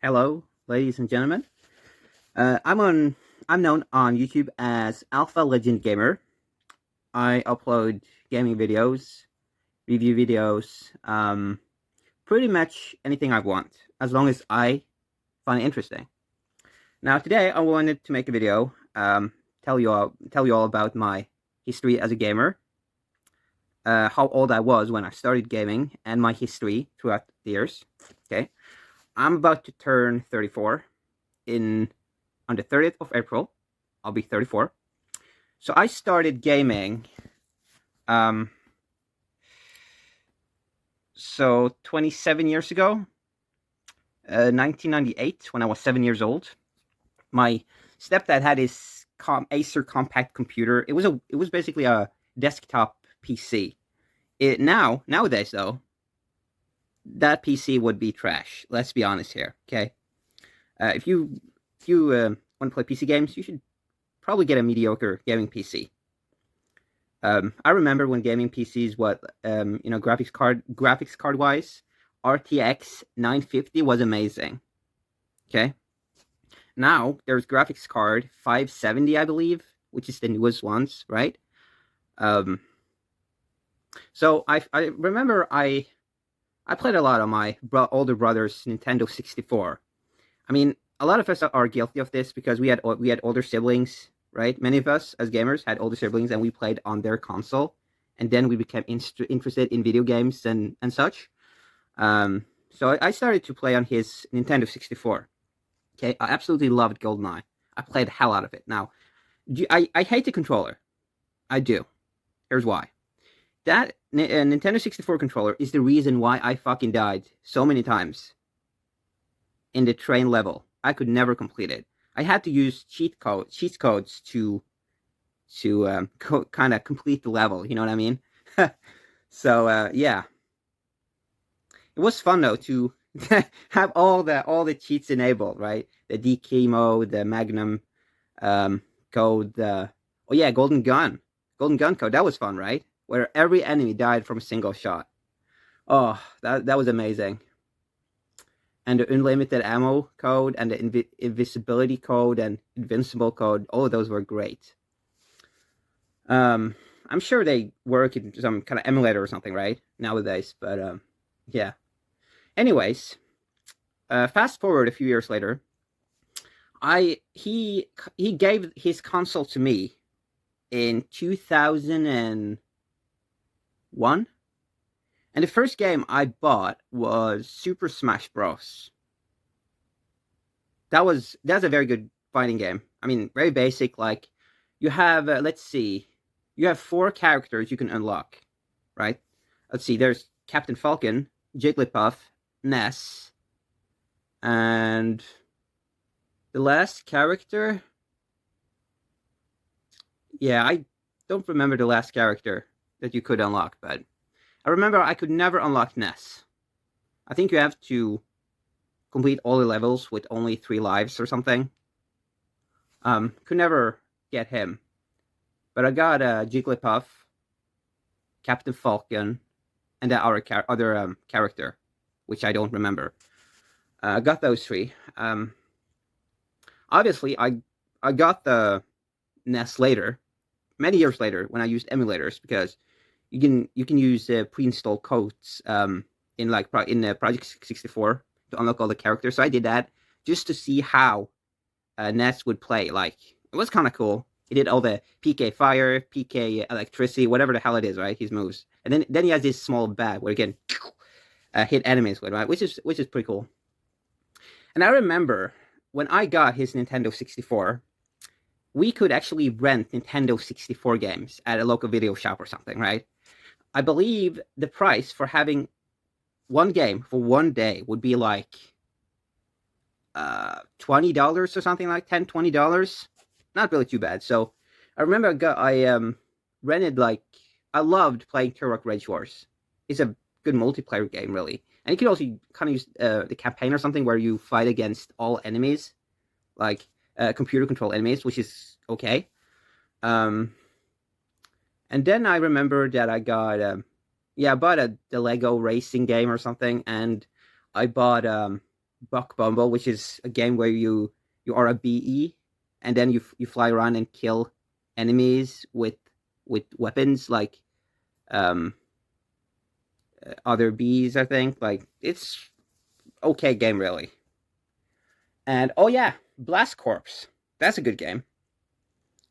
Hello, ladies and gentlemen. Uh, I'm on. I'm known on YouTube as Alpha Legend Gamer. I upload gaming videos, review videos, pretty much anything I want, as long as I find it interesting. Now, today I wanted to make a video, tell you all about my history as a gamer, how old I was when I started gaming, and my history throughout the years. Okay, I'm about to turn 34 in on the 30th of April. I'll be 34. So I started gaming. Um, so 27 years ago, 1998, when I was 7 years old. My stepdad had his Acer compact computer. It was basically a desktop PC. Nowadays though, that PC would be trash. Let's be honest here. Okay, if you want to play PC games, you should probably get a mediocre gaming PC. I remember when gaming PCs, graphics card wise, RTX 950 was amazing. Okay, now there's graphics card 570, I believe, which is the newest ones, right? Um, so I remember I played a lot on my older brother's Nintendo 64. I mean, a lot of us are guilty of this because we had older siblings, right? Many of us as gamers had older siblings, and we played on their console, and then we became interested in video games and such. So I started to play on his Nintendo 64. Okay, I absolutely loved GoldenEye. I played the hell out of it. Now, I hate the controller. I do. Here's why. That Nintendo 64 controller is the reason why I fucking died so many times in the train level. I could never complete it. I had to use cheat codes to kind of complete the level. You know what I mean? So yeah, it was fun though to have all the cheats enabled, right? The DK mode, the Magnum code, oh yeah, Golden Gun code. That was fun, right? Where every enemy died from a single shot. Oh, that was amazing. And the unlimited ammo code and the invisibility code and invincible code, all of those were great. I'm sure they work in some kind of emulator or something, right? Nowadays, but yeah. Anyways, fast forward a few years later, I he gave his console to me in 2001, and the first game I bought was Super Smash Bros. That's a very good fighting game. I mean, very basic. Like you have, let's see, you have four characters you can unlock, right? Let's see. There's Captain Falcon, Jigglypuff, Ness, and the last character. Yeah, I don't remember the last character that you could unlock, but I remember I could never unlock Ness. I think you have to complete all the levels with only 3 lives or something. Could never get him, but I got Jigglypuff, Captain Falcon, and that other character, which I don't remember. I got those three. Obviously, I got the Ness later, many years later, when I used emulators, because you can use pre-installed codes in Project 64 to unlock all the characters. So I did that just to see how Ness would play. Like it was kind of cool. He did all the PK fire, PK electricity, whatever the hell it is, right? His moves, and then he has this small bat where he can hit enemies with, right? Which is pretty cool. And I remember when I got his Nintendo 64, we could actually rent Nintendo 64 games at a local video shop or something, right? I believe the price for having one game for one day would be like $20 or something, like $10-$20. Not really too bad. So I remember I rented, like, I loved playing Turok Rage Wars. It's a good multiplayer game, really, and you can also kind of use the campaign or something where you fight against all enemies, like computer control enemies, which is okay. Um, and then I remember that I bought, the Lego racing game or something, and I bought Buck Bumble, which is a game where you are a BE, and then you fly around and kill enemies with weapons like um other bees. I think like it's okay game really. And oh yeah, Blast Corps. That's a good game.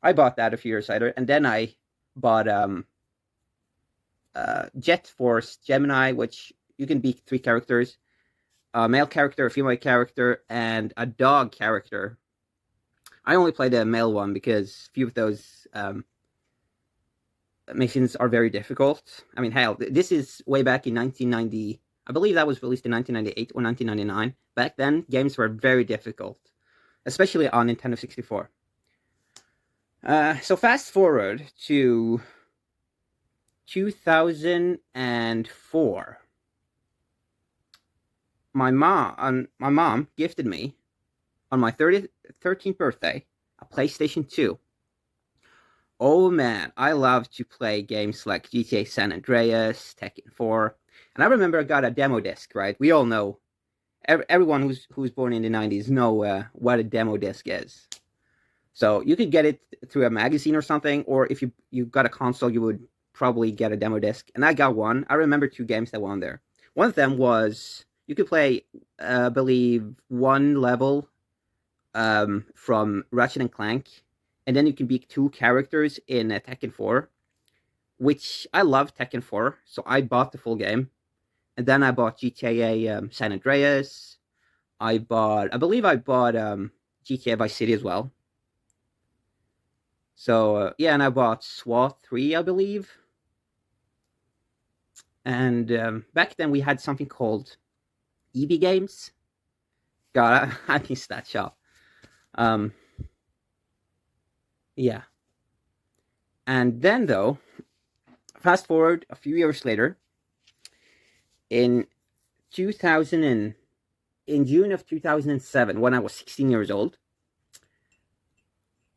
I bought that a few years later, and then I bought Jet Force Gemini, which you can be three characters: a male character, a female character, and a dog character. I only played the male one because a few of those missions are very difficult. I mean, hell, this is way back in 1990. I believe that was released in 1998 or 1999. Back then, games were very difficult, especially on Nintendo 64. So fast forward to 2004. My mom gifted me on my 13th birthday a PlayStation 2. Oh man, I love to play games like GTA San Andreas, Tekken 4. And I remember I got a demo disc, right? We all know, everyone who's born in the 90s know what a demo disc is. So you could get it through a magazine or something, or if you got a console, you would probably get a demo disc. And I got one. I remember two games that were on there. One of them was you could play, I believe, one level from Ratchet and Clank, and then you can be two characters in Tekken 4, which I love Tekken 4, so I bought the full game. And then I bought GTA San Andreas. I believe I bought GTA Vice City as well. So yeah, and I bought SWAT 3, I believe. And back then we had something called EB Games. God, I missed that shop. Um, yeah. And then though, fast forward a few years later, in 2000 and in June of 2007, when I was 16 years old,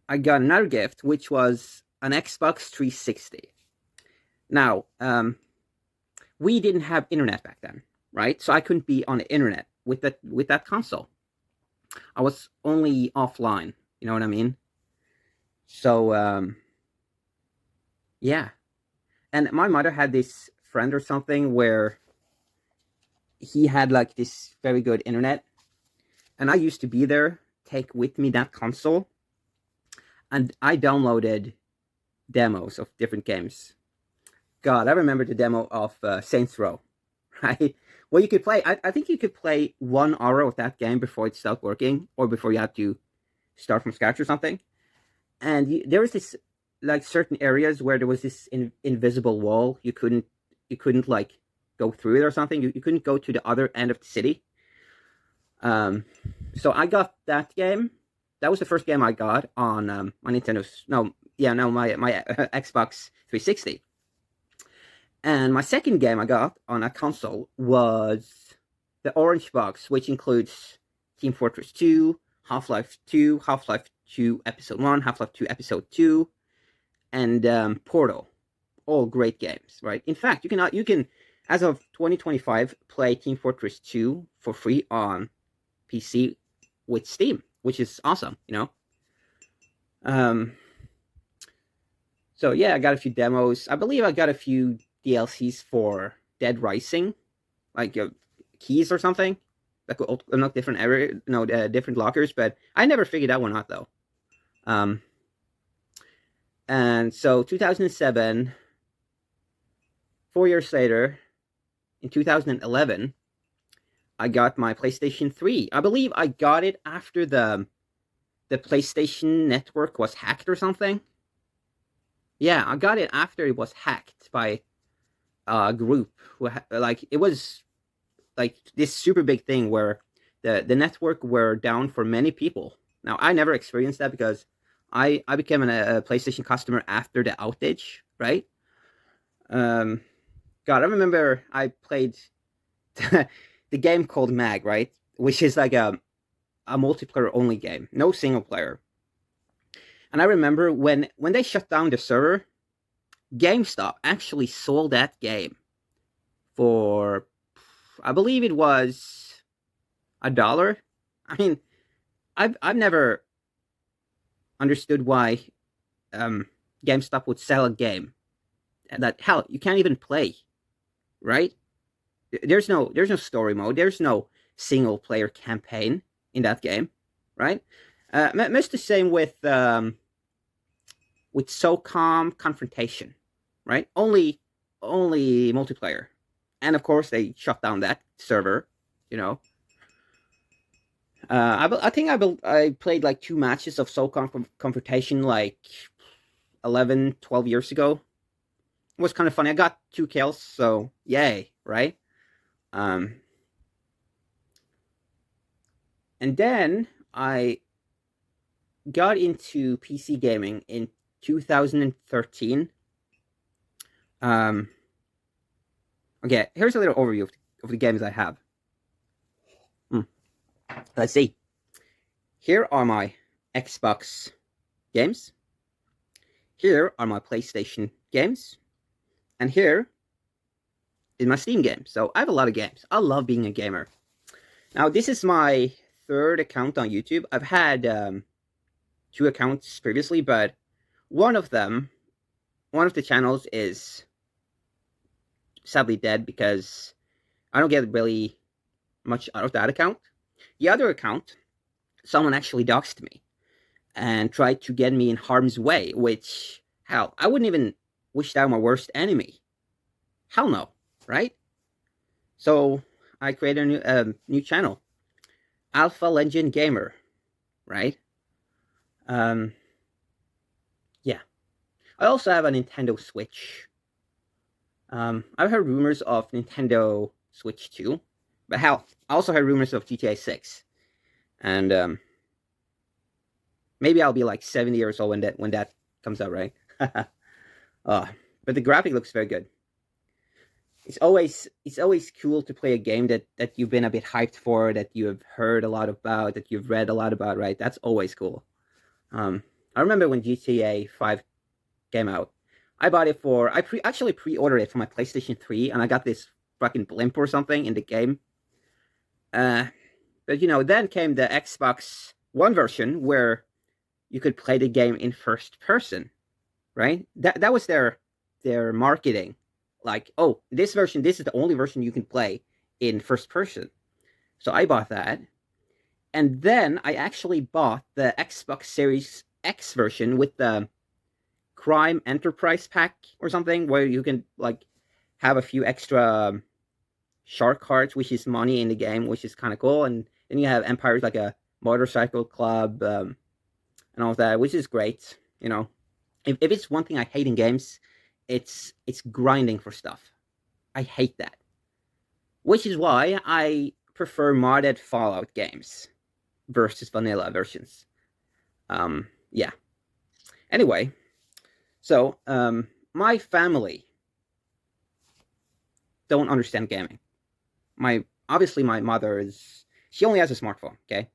I got another gift, which was an Xbox 360. Now, we didn't have internet back then, right? So I couldn't be on the internet with that console. I was only offline. You know what I mean? So yeah. And my mother had this friend or something where he had like this very good internet, and I used to be there, take with me that console, and I downloaded demos of different games. God, I remember the demo of Saints Row, right? Well, you could play. I think you could play 1 hour of that game before it stopped working, or before you had to start from scratch or something. And there was this like certain areas where there was this invisible wall. You couldn't like go through it or something. You couldn't go to the other end of the city. So I got that game. That was the first game I got on my Nintendo's. No, yeah, no, my Xbox 360. And my second game I got on a console was the Orange Box, which includes Team Fortress 2, Half-Life 2, Half-Life 2 Episode 1, Half-Life 2 Episode 2, and Portal. All great games, right? In fact, you can, as of 2025, play Team Fortress 2 for free on PC with Steam, which is awesome, you know? So yeah, I got a few demos. I believe I got a few DLCs for Dead Rising, like keys or something. That could unlock different area, no, different lockers. But I never figured that one out though. And so 2007, 4 years later, in 2011, I got my PlayStation 3. I believe I got it after the PlayStation Network was hacked or something. Yeah, I got it after it was hacked by a group who like it was like this super big thing where the network were down for many people. Now I never experienced that because I became a PlayStation customer after the outage, right? God, I remember I played the game called Mag, right, which is like a multiplayer only game, no single player. And I remember when they shut down the server, GameStop actually sold that game for, I believe it was $1? I mean, I've never understood why GameStop would sell a game that, hell, you can't even play, right? There's no story mode. There's no single player campaign in that game, right? Much the same with SOCOM Confrontation, right? Only multiplayer, and of course they shut down that server. You know, I think I played like 2 matches of SOCOM Confrontation like 11, 12 years ago. It was kind of funny. I got 2 kills, so yay, right? Um, and then I got into PC gaming in 2013. Okay, here's a little overview of the games I have. Let's see. Here are my Xbox games. Here are my PlayStation games. And here is my Steam game. So I have a lot of games. I love being a gamer. Now, this is my 3rd account on YouTube. I've had 2 accounts previously, but one of the channels is sadly dead because I don't get really much out of that account. The other account, someone actually doxed me and tried to get me in harm's way, which, hell, I wouldn't even wish that on my worst enemy. Hell no, right? So I created a new channel, Alpha Legend Gamer, right? Yeah. I also have a Nintendo Switch. I've heard rumors of Nintendo Switch 2, but hell, I also heard rumors of GTA 6. And maybe I'll be like 70 years old when that comes out, right? But the graphic looks very good. It's always cool to play a game that you've been a bit hyped for, that you have heard a lot about, that you've read a lot about, right? That's always cool. I remember when GTA 5 came out. I bought it for actually pre-ordered it for my PlayStation 3, and I got this fucking blimp or something in the game. But then came the Xbox One version where you could play the game in first person, right? That was their marketing. Like, oh, this is the only version you can play in first person. So I bought that. And then I actually bought the Xbox Series X version with the Crime Enterprise pack or something, where you can like have a few extra shark cards, which is money in the game, which is kind of cool. And then you have Empires, like a motorcycle club, and all of that, which is great. If it's one thing I hate in games, it's grinding for stuff. I hate that. Which is why I prefer modded Fallout games versus vanilla versions. Yeah. Anyway, so my family don't understand gaming. Obviously my mother she only has a smartphone, okay?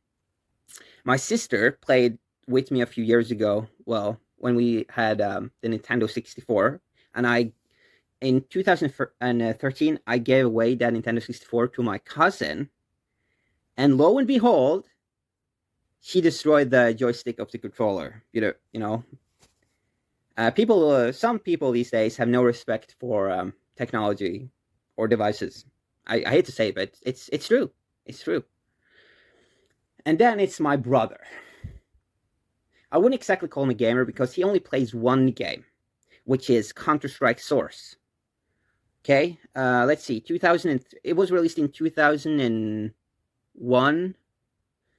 My sister played with me a few years ago, well, when we had the Nintendo 64, and in 2013, I gave away that Nintendo 64 to my cousin, and lo and behold, she destroyed the joystick of the controller. Some people these days have no respect for technology or devices. I hate to say it, but it's true. It's true. And then it's my brother. I wouldn't exactly call him a gamer because he only plays one game, which is Counter-Strike Source. Okay, let's see. It was released in 2001.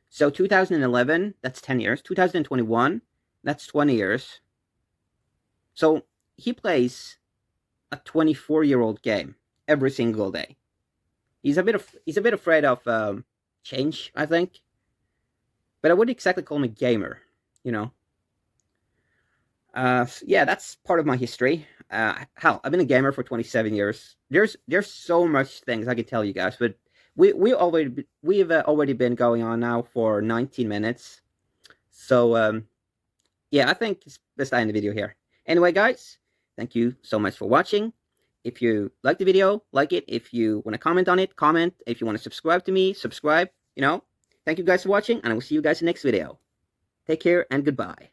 So 2011, that's 10 years. 2021, that's 20 years. So he plays a 24-year-old game every single day. He's a bit afraid of change, I think. But I wouldn't exactly call him a gamer, Yeah, that's part of my history. Hell, I've been a gamer for 27 years. There's so much things I could tell you guys, but we've already been going on now for 19 minutes. So yeah, I think it's best I end the video here. Anyway, guys, thank you so much for watching. If you like the video, like it. If you want to comment on it, comment. If you want to subscribe to me, subscribe. you know. Thank you guys for watching, and I will see you guys in the next video. Take care and goodbye.